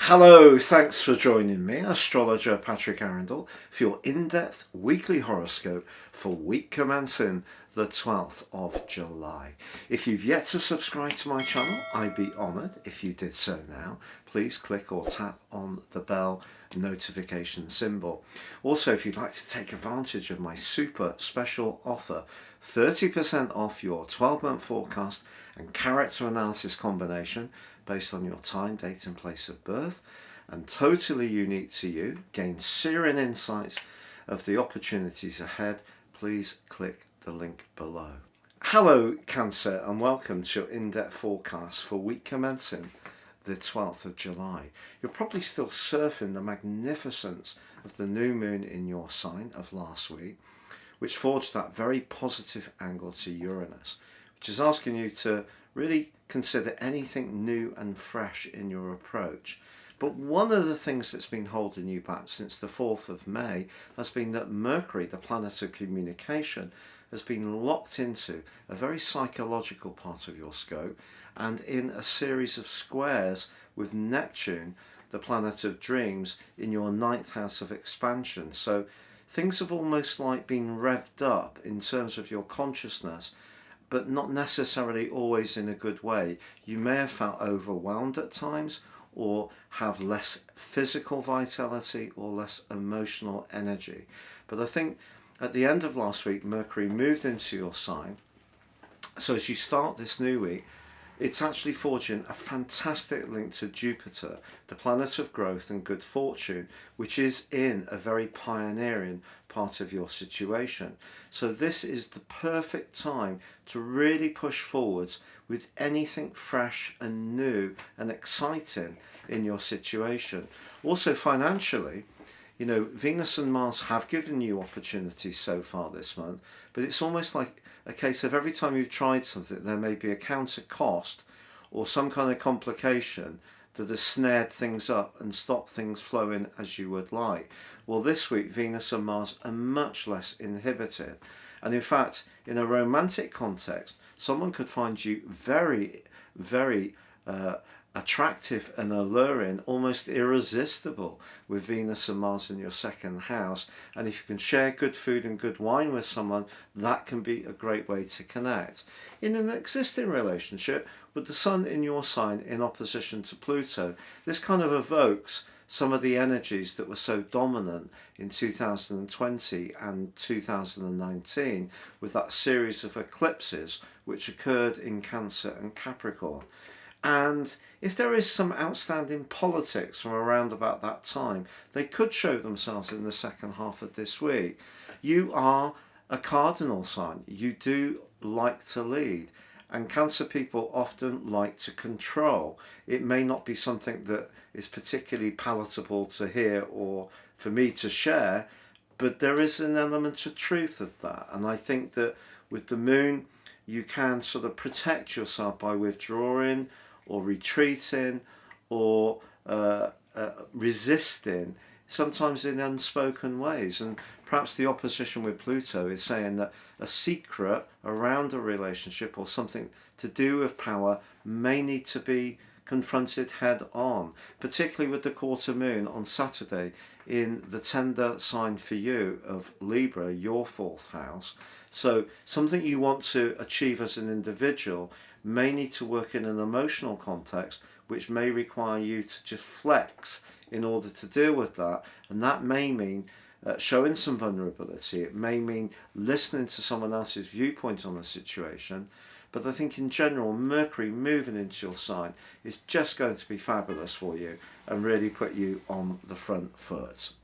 Hello, thanks for joining me, astrologer Patrick Arundell, for your in-depth weekly horoscope for week commencing the 12th of July. If you've yet to subscribe to my channel, I'd be honoured if you did so now. Please click or tap on the bell notification symbol. Also, if you'd like to take advantage of my super special offer, 30% off your 12-month forecast and character analysis combination based on your time, date and place of birth, and totally unique to you, gain searing insights of the opportunities ahead, please click the link below. Hello Cancer, and welcome to your in-depth forecast for week commencing the 12th of July. You're probably still surfing the magnificence of the new moon in your sign of last week, which forged that very positive angle to Uranus, which is asking you to really consider anything new and fresh in your approach. But one of the things that's been holding you back since the 4th of May has been that Mercury, the planet of communication, has been locked into a very psychological part of your scope and in a series of squares with Neptune, the planet of dreams, in your 9th house of expansion. So things have almost like been revved up in terms of your consciousness, but not necessarily always in a good way. You may have felt overwhelmed at times, or have less physical vitality or less emotional energy. But I think at the end of last week, Mercury moved into your sign. So as you start this new week, it's actually forging a fantastic link to Jupiter, the planet of growth and good fortune, which is in a very pioneering part of your situation. So this is the perfect time to really push forwards with anything fresh and new and exciting in your situation. Also financially, you know, Venus and Mars have given you opportunities so far this month, but it's almost like a case of every time you've tried something, there may be a counter cost or some kind of complication that has snared things up and stopped things flowing as you would like. Well, this week, Venus and Mars are much less inhibited. And in fact, in a romantic context, someone could find you very, very attractive and alluring, almost irresistible, with Venus and Mars in your 2nd house. And if you can share good food and good wine with someone, that can be a great way to connect. In an existing relationship, with the Sun in your sign in opposition to Pluto, this kind of evokes some of the energies that were so dominant in 2020 and 2019 with that series of eclipses which occurred in Cancer and Capricorn. And if there is some outstanding politics from around about that time, they could show themselves in the second half of this week. You are a cardinal sign. You do like to lead. And Cancer people often like to control. It may not be something that is particularly palatable to hear or for me to share, but there is an element of truth of that. And I think that with the moon, you can sort of protect yourself by withdrawing or retreating or resisting, sometimes in unspoken ways. And perhaps the opposition with Pluto is saying that a secret around a relationship or something to do with power may need to be confronted head on, particularly with the quarter moon on Saturday in the tender sign for you of Libra, your 4th house. So something you want to achieve as an individual may need to work in an emotional context, which may require you to just flex in order to deal with that. And that may mean showing some vulnerability. It may mean listening to someone else's viewpoint on the situation. But I think in general, Mercury moving into your sign is just going to be fabulous for you and really put you on the front foot.